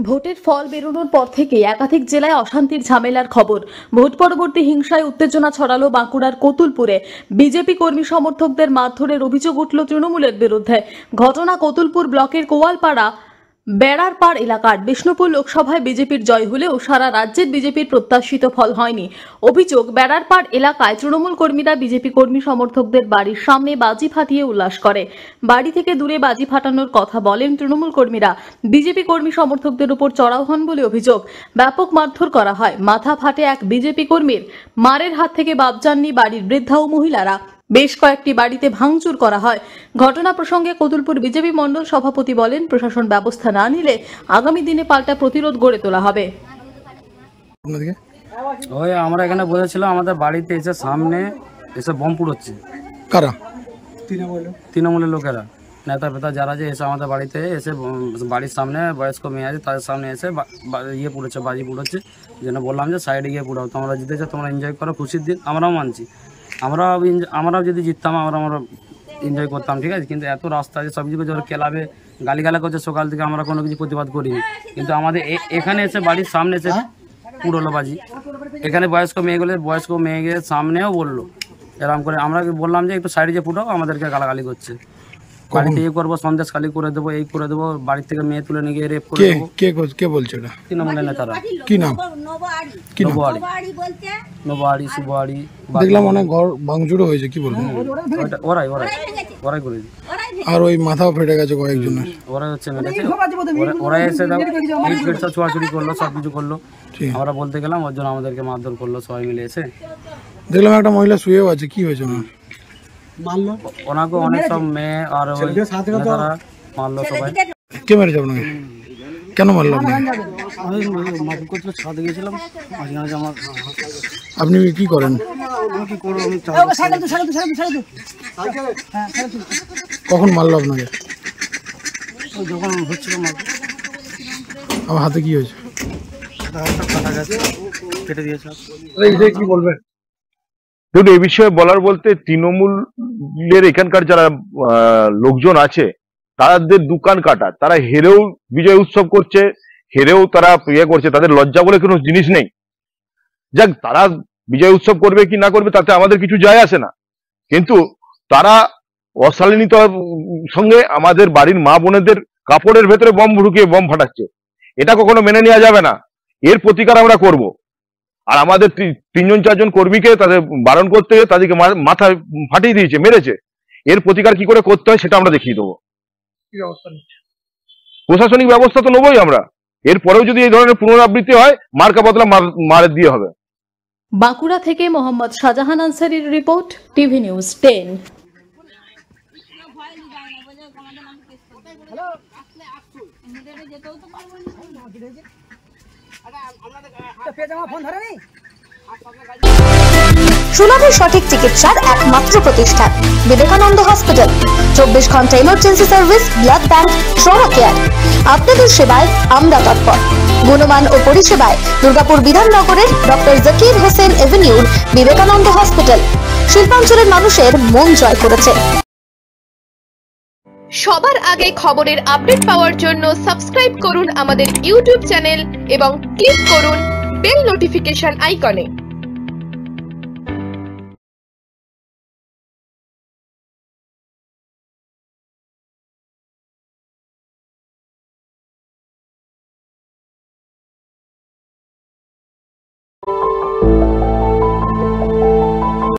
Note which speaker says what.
Speaker 1: ভোটের ফল বেরোনোর পর থেকে একাধিক জেলায় অশান্তির ঝামেলার খবর। ভোট পরবর্তী হিংসায় উত্তেজনা ছড়ালো বাঁকুড়ার কতুলপুরে। বিজেপি কর্মী সমর্থকদের মারধরের অভিযোগ উঠল তৃণমূলের বিরুদ্ধে। ঘটনা কতুলপুর ব্লকের কোয়ালপাড়া বেড়ারপাড় এলাকার। বিষ্ণুপুর লোকসভায় বিজেপির জয় হলেও সারা রাজ্যের বিজেপির প্রত্যাশিত ফল হয়নি। অভিযোগ, বেড়ারপাড় এলাকায় তৃণমূল কর্মীরা বিজেপি কর্মী সমর্থকদের বাড়ির সামনে বাজি ফাটিয়ে উল্লাস করে। বাড়ি থেকে দূরে বাজি ফাটানোর কথা বলেন তৃণমূল কর্মীরা। বিজেপি কর্মী সমর্থকদের উপর চড়াও হন বলে অভিযোগ। ব্যাপক মারধর করা হয়। মাথা ফাটে এক বিজেপি কর্মীর। মারের হাত থেকে বাদ যাননি বাড়ির বৃদ্ধা ও মহিলারা। বেশ কয়েকটি বাড়িতে ভাঙচুর করা হয়। ঘটনা প্রসঙ্গে কতুলপুর বিজেপি মণ্ডল সভাপতি বলেন, প্রশাসন ব্যবস্থা না নিলে আগামী দিনে পাল্টা প্রতিরোধ গড়ে তোলা হবে।
Speaker 2: ওই আমরা এখানে বলেছিলাম আমাদের বাড়িতে এসে সামনে এসে বম পুড়োচ্ছে। কারা? তৃণমূলের লোকেরা, নেতা ফেতা যারা যে এসে আমাদের বাড়িতে এসে বাড়ির সামনে বয়স্ক মেয়ে আছে তাদের সামনে এসে ইয়ে পুড়েছে, বাজি পুড়োচ্ছে। যেন বললাম যে সাইডে গিয়ে পুড়াও, তোমরা জিতেছো, তোমরা এনজয় করো, খুশির দিন, আমরাও মানছি। আমরাও যদি জিততাম আমরা এনজয় করতাম, ঠিক আছে। কিন্তু এত রাস্তা আছে, সব কিছু ক্লাবে গালিগালা করছে সকাল থেকে, আমরা কোনো কিছু প্রতিবাদ করিনি। কিন্তু আমাদের এখানে এসে বাড়ির সামনে এসে পুরোলো বাজি। এখানে বয়স্ক মেয়েকে সামনেও বললো এরকম করে। আমরা বললাম যে একটু সাইডে যে ফুটাও, আমাদেরকে গালাগালি করছে। বাড়িতে এই করবো, সন্দেশ খালি করে দেবো, এই করে দেবো, বাড়ির থেকে মেয়ে তুলে নিয়ে গিয়ে রেপ করে দেবো। কে বলছে এটা? তৃণমূলের নেতারা। কি নাম? নবাড়ি সুবাড়ি। দেখলাম অনেক ঘর ভাঙচুরও হয়েছে, কি বলবো? ওরাই করেছে। আর ওই মাথাও ফেটে গেছে কয়েকজনের। ওরাই হচ্ছে মেরেছে। ওরাই এসে ছোঁয়াছুড়ি করলো, সব কিছু করলো। আমরা বলতে গেলাম, ওর জন্য আমাদেরকে মারধর করলো সবাই মিলে এসে। দেখলাম একটা মহিলা শুয়েও আছে, কি হয়েছে মারলো? ওনাকে অনেক সব মেয়ে আর নেতারা মারলো সবাই। কে মেরেছে আপনাকে? কেন মারলো? ছাদে গেছিলাম। আপনি কি করেন? কখন মারলো আপনাকে? যখন হচ্ছিল আমার হাতে কি হয়েছে? কেটে দিয়েছে। কি বলবেন?
Speaker 3: দেখুন, এই বিষয়ে বলার বলতে তৃণমূলের এখানকার যারা লোকজন আছে তাদের দোকান কাটা, তারা হেরেও বিজয় উৎসব করছে, হেরেও তারা ইয়ে করছে, তাদের লজ্জা বলে কোনো জিনিস নেই। যাক, তারা বিজয় উৎসব করবে কি না করবে তাতে আমাদের কিছু যায় আসে না, কিন্তু তারা অশালীনতার সঙ্গে আমাদের বাড়ির মা বোনেদের কাপড়ের ভেতরে বম ঢুকিয়ে বম ফাটাচ্ছে। এটা কখনো মেনে নেওয়া যাবে না। এর প্রতিকার আমরা করব। আর আমাদের 3জন 4জন কর্মীকে তাদের বারণ করতে গিয়ে তাদেরকে মাথায় ফাটিয়ে দিয়েছে, মেরেছে। এর প্রতিকার কি করে করতে হয় সেটা আমরা দেখিয়ে দেবো। প্রশাসনিক ব্যবস্থা তো নেবই আমরা। এরপরেও যদি এই ধরনের পুনরাবৃত্তি হয়, মার্কা বদলা মার দিয়ে হবে।
Speaker 1: বাঁকুড়া থেকে মোহাম্মদ শাহজাহান আনসারীর রিপোর্ট, টিভি নিউজ 10।
Speaker 4: সুলভে সঠিক চিকিৎসার একমাত্র প্রতিষ্ঠান বিবেকানন্দ হসপিটাল। 24 ঘন্টা emergency service, blood bank, trauma care. আপনাদের সেবায় আমরা তৎপর। গুণমান ও পরিষেবায় দুর্গাপুর বিধাননগরের ডক্টর জাকির হোসেন এভিনিউর বিবেকানন্দ হসপিটাল শিল্পাঞ্চলের মানুষের মন জয় করেছে।
Speaker 5: সবার আগে খবরের আপডেট পাওয়ার জন্য সাবস্ক্রাইব করুন আমাদের ইউটিউব চ্যানেল এবং ক্লিক করুন বেল নোটিফিকেশন আইকনে।